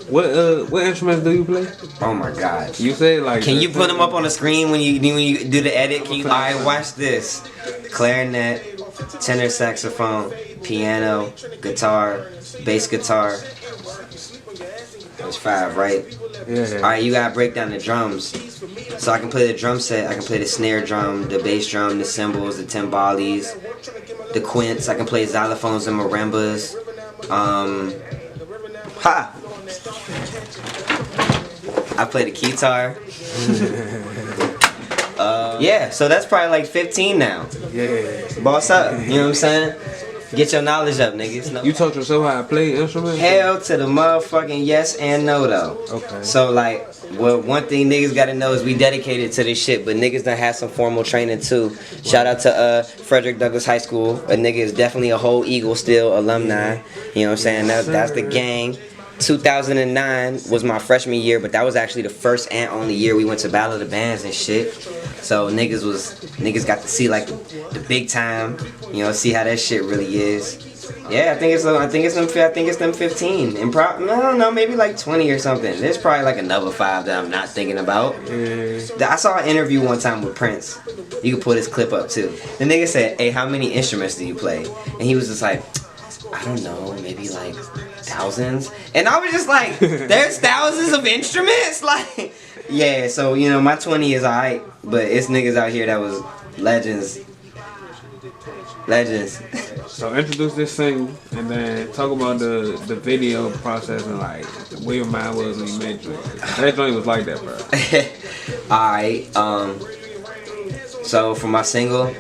What instruments do you play? Oh my god. You said like. Can you put them up on the screen when you do the edit? Can you? Alright, watch this. Clarinet, tenor saxophone, piano, guitar, bass guitar. That's 5, right? Yeah. Alright, you gotta break down the drums. So I can play the drum set, I can play the snare drum, the bass drum, the cymbals, the timbales, the quints, I can play xylophones and marimbas. I play the guitar. Yeah, so that's probably like 15 now. Yeah. Boss up, you know what I'm saying? Get your knowledge up, niggas. No. You taught yourself how to play instruments? Hell to the motherfucking yes and no though. Okay. So like, well, one thing niggas gotta know is we dedicated to this shit, but niggas done had some formal training too. Shout out to Frederick Douglass High School. A nigga is definitely a whole Eagle still alumni. You know what I'm saying? That's the gang. 2009 was my freshman year, but that was actually the first and only year we went to Battle of the Bands and shit. So niggas got to see like the big time, you know, see how that shit really is. Yeah, I think it's them 15, and no, maybe like 20 or something. There's probably like another 5 that I'm not thinking about. I saw an interview one time with Prince. You can put his clip up too. The nigga said, "Hey, how many instruments do you play?" And he was just like, "I don't know, maybe like thousands." And I was just like, "There's thousands of instruments?" Like, yeah. So you know, my 20 is alright, but it's niggas out here that was legends. So introduce this single and then talk about the video process and like where your mind was when you made it. That joint was like that, bro. Alright, so for my single,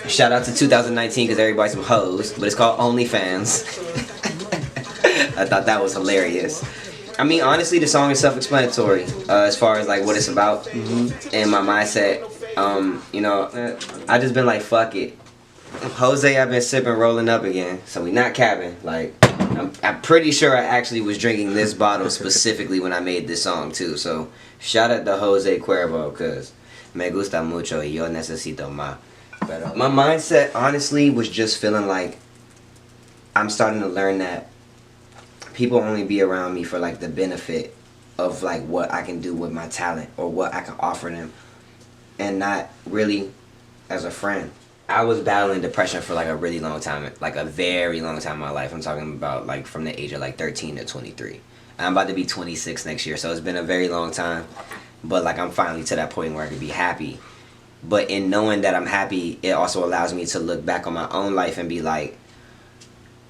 shout out to 2019 because everybody's some hoes, but it's called OnlyFans. I thought that was hilarious. I mean, honestly, the song is self-explanatory as far as like what it's about and my mindset. You know, I just been like, fuck it. Jose, I've been sipping, rolling up again. So we not capping. Like, I'm pretty sure I actually was drinking this bottle specifically when I made this song too. So shout out to Jose Cuervo, cause me gusta mucho y yo necesito más. But my mindset honestly was just feeling like I'm starting to learn that people only be around me for like the benefit of like what I can do with my talent or what I can offer them, and not really as a friend. I was battling depression for like a really long time, like a very long time in my life. I'm talking about like from the age of like 13 to 23. I'm about to be 26 next year, so it's been a very long time. But like I'm finally to that point where I can be happy. But in knowing that I'm happy, it also allows me to look back on my own life and be like,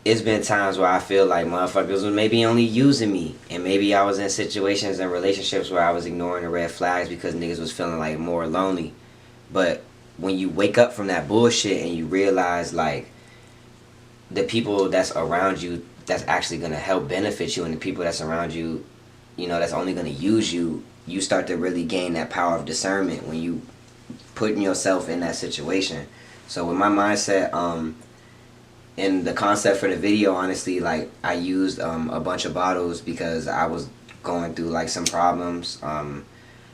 it's been times where I feel like motherfuckers was maybe only using me. And maybe I was in situations and relationships where I was ignoring the red flags because niggas was feeling like more lonely. But when you wake up from that bullshit and you realize like the people that's around you that's actually going to help benefit you and the people that's around you, you know, that's only going to use you, you start to really gain that power of discernment when you putting yourself in that situation. So with my mindset, and the concept for the video, honestly, like I used a bunch of bottles because I was going through like some problems,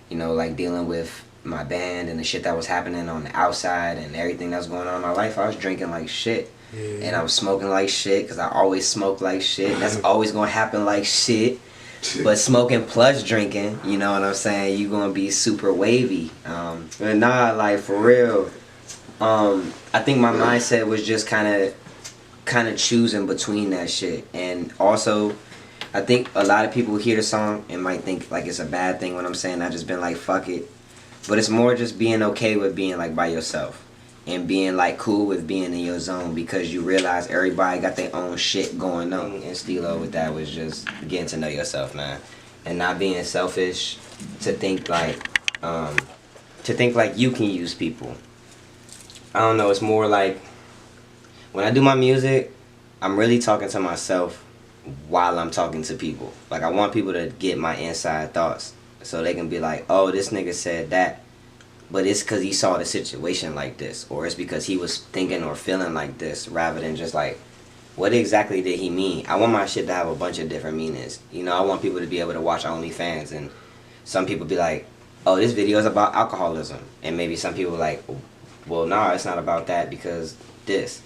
you know, like dealing with my band and the shit that was happening on the outside and everything that was going on in my life. I was drinking like shit, and I was smoking like shit because I always smoke like shit, and that's always gonna happen like shit. But smoking plus drinking, you know what I'm saying, you gonna be super wavy. But nah, like for real, I think my mindset was just kind of choosing between that shit. And also I think a lot of people hear the song and might think like it's a bad thing when I'm saying I just been like fuck it, but it's more just being okay with being like by yourself and being like cool with being in your zone, because you realize everybody got their own shit going on. And Stilo with that was just getting to know yourself, man, and not being selfish to think like you can use people. I don't know, it's more like when I do my music, I'm really talking to myself while I'm talking to people. Like I want people to get my inside thoughts so they can be like, oh, this nigga said that, but it's because he saw the situation like this, or it's because he was thinking or feeling like this, rather than just like, what exactly did he mean? I want my shit to have a bunch of different meanings. You know, I want people to be able to watch OnlyFans and some people be like, oh, this video is about alcoholism. And maybe some people like, well, nah, it's not about that because this.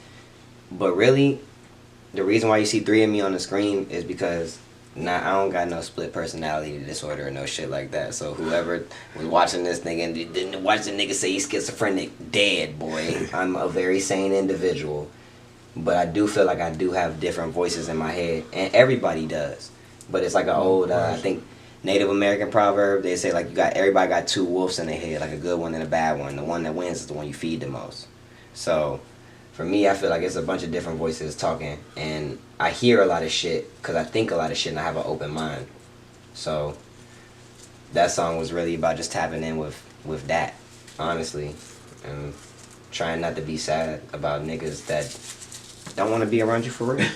But really, the reason why you see 3 of me on the screen is because Nah, I don't got no split personality disorder or no shit like that. So whoever was watching this nigga and didn't watch the nigga say he's schizophrenic, dead, boy. I'm a very sane individual. But I do feel like I do have different voices in my head. And everybody does. But it's like an old, I think, Native American proverb. They say like everybody got two wolves in their head, like a good one and a bad one. The one that wins is the one you feed the most. So for me, I feel like it's a bunch of different voices talking, and I hear a lot of shit because I think a lot of shit and I have an open mind. So that song was really about just tapping in with that, honestly, and trying not to be sad about niggas that don't want to be around you for real.